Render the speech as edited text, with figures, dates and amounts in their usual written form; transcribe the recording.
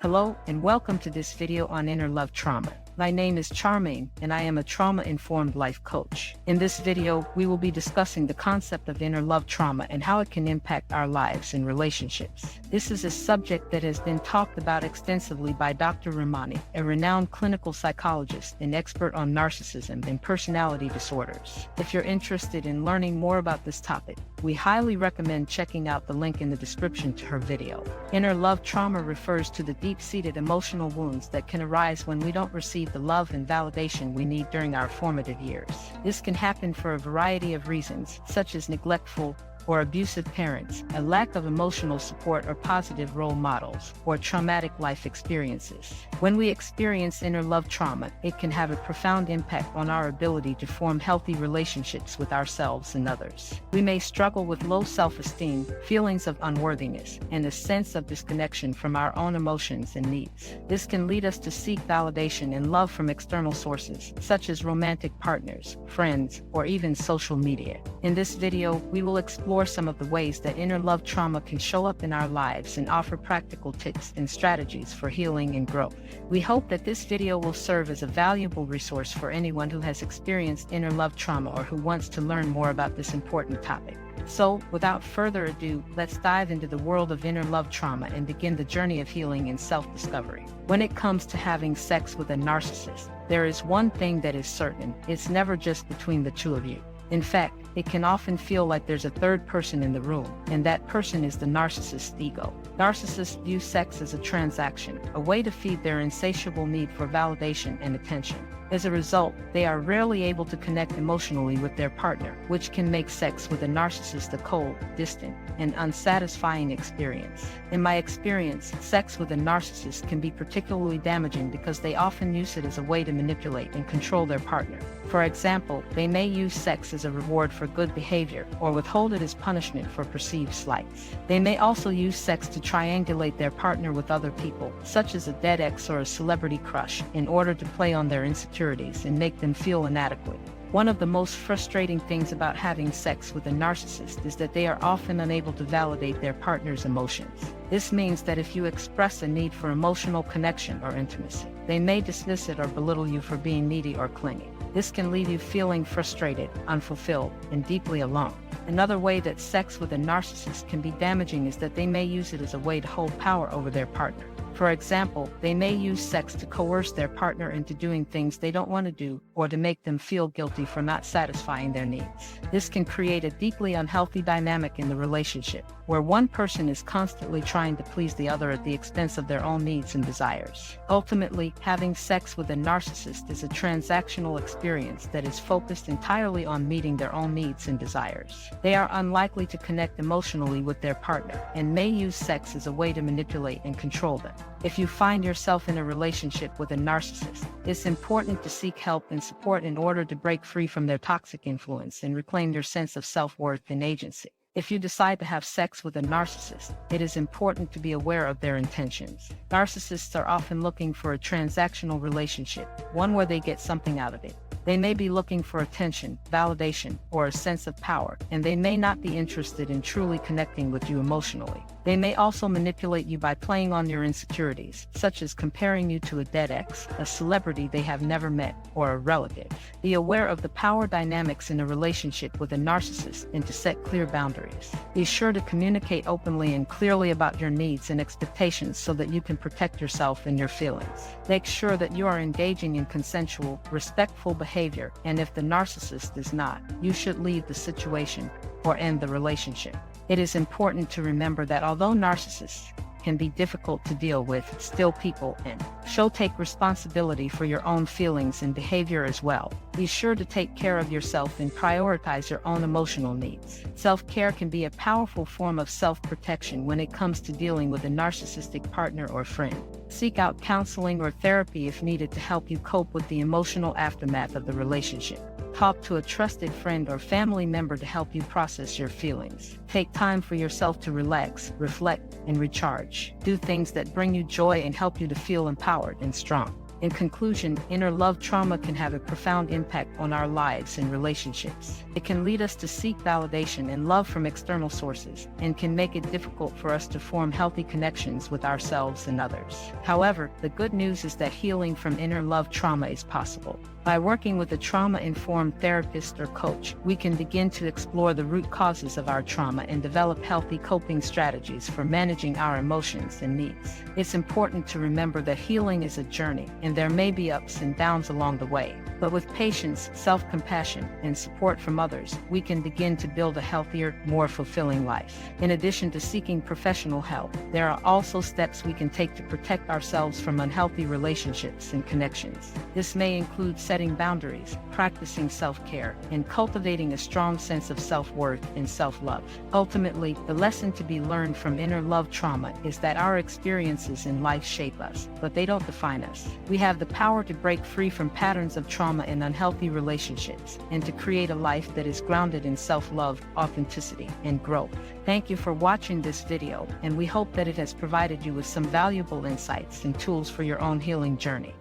Hello and welcome to this video on inner love trauma. My name is Charmaine and I am a trauma-informed life coach. In this video, we will be discussing the concept of inner love trauma and how it can impact our lives and relationships. This is a subject that has been talked about extensively by Dr. Ramani, a renowned clinical psychologist and expert on narcissism and personality disorders. If you're interested in learning more about this topic, we highly recommend checking out the link in the description to her video. Inner love trauma refers to the deep-seated emotional wounds that can arise when we don't receive the love and validation we need during our formative years. This can happen for a variety of reasons, such as neglectful or abusive parents, a lack of emotional support or positive role models, or traumatic life experiences. When we experience inner love trauma, it can have a profound impact on our ability to form healthy relationships with ourselves and others. We may struggle with low self-esteem, feelings of unworthiness, and a sense of disconnection from our own emotions and needs. This can lead us to seek validation and love from external sources, such as romantic partners, friends, or even social media. In this video, we will explore some of the ways that inner love trauma can show up in our lives and offer practical tips and strategies for healing and growth. We hope that this video will serve as a valuable resource for anyone who has experienced inner love trauma or who wants to learn more about this important topic. So, without further ado, let's dive into the world of inner love trauma and begin the journey of healing and self-discovery. When it comes to having sex with a narcissist, there is one thing that is certain: it's never just between the two of you. In fact, it can often feel like there's a third person in the room, and that person is the narcissist's ego. Narcissists view sex as a transaction, a way to feed their insatiable need for validation and attention. As a result, they are rarely able to connect emotionally with their partner, which can make sex with a narcissist a cold, distant, and unsatisfying experience. In my experience, sex with a narcissist can be particularly damaging because they often use it as a way to manipulate and control their partner. For example, they may use sex as a reward for good behavior or withhold it as punishment for perceived slights. They may also use sex to triangulate their partner with other people, such as a dead ex or a celebrity crush, in order to play on their insecurities and make them feel inadequate. One of the most frustrating things about having sex with a narcissist is that they are often unable to validate their partner's emotions. This means that if you express a need for emotional connection or intimacy, they may dismiss it or belittle you for being needy or clingy. This can leave you feeling frustrated, unfulfilled, and deeply alone. Another way that sex with a narcissist can be damaging is that they may use it as a way to hold power over their partner. For example, they may use sex to coerce their partner into doing things they don't want to do or to make them feel guilty for not satisfying their needs. This can create a deeply unhealthy dynamic in the relationship, where one person is constantly trying to please the other at the expense of their own needs and desires. Ultimately, having sex with a narcissist is a transactional experience that is focused entirely on meeting their own needs and desires. They are unlikely to connect emotionally with their partner and may use sex as a way to manipulate and control them. If you find yourself in a relationship with a narcissist, it's important to seek help and support in order to break free from their toxic influence and reclaim your sense of self-worth and agency. If you decide to have sex with a narcissist, it is important to be aware of their intentions. Narcissists are often looking for a transactional relationship, one where they get something out of it. They may be looking for attention, validation, or a sense of power, and they may not be interested in truly connecting with you emotionally. They may also manipulate you by playing on your insecurities, such as comparing you to a dead ex, a celebrity they have never met, or a relative. Be aware of the power dynamics in a relationship with a narcissist and to set clear boundaries. Be sure to communicate openly and clearly about your needs and expectations so that you can protect yourself and your feelings. Make sure that you are engaging in consensual, respectful behavior, and if the narcissist is not, you should leave the situation or end the relationship. It is important to remember that although narcissists can be difficult to deal with, still people and take responsibility for your own feelings and behavior as well. Be sure to take care of yourself and prioritize your own emotional needs. Self-care can be a powerful form of self-protection when it comes to dealing with a narcissistic partner or friend. Seek out counseling or therapy if needed to help you cope with the emotional aftermath of the relationship. Talk to a trusted friend or family member to help you process your feelings. Take time for yourself to relax, reflect, and recharge. Do things that bring you joy and help you to feel empowered and strong. In conclusion, inner love trauma can have a profound impact on our lives and relationships. It can lead us to seek validation and love from external sources, and can make it difficult for us to form healthy connections with ourselves and others. However, the good news is that healing from inner love trauma is possible. By working with a trauma-informed therapist or coach, we can begin to explore the root causes of our trauma and develop healthy coping strategies for managing our emotions and needs. It's important to remember that healing is a journey, and there may be ups and downs along the way. But with patience, self-compassion, and support from others, we can begin to build a healthier, more fulfilling life. In addition to seeking professional help, there are also steps we can take to protect ourselves from unhealthy relationships and connections. This may include setting boundaries, practicing self-care, and cultivating a strong sense of self-worth and self-love. Ultimately, the lesson to be learned from inner love trauma is that our experiences in life shape us, but they don't define us. We have the power to break free from patterns of trauma and unhealthy relationships, and to create a life that is grounded in self-love, authenticity, and growth. Thank you for watching this video, and we hope that it has provided you with some valuable insights and tools for your own healing journey.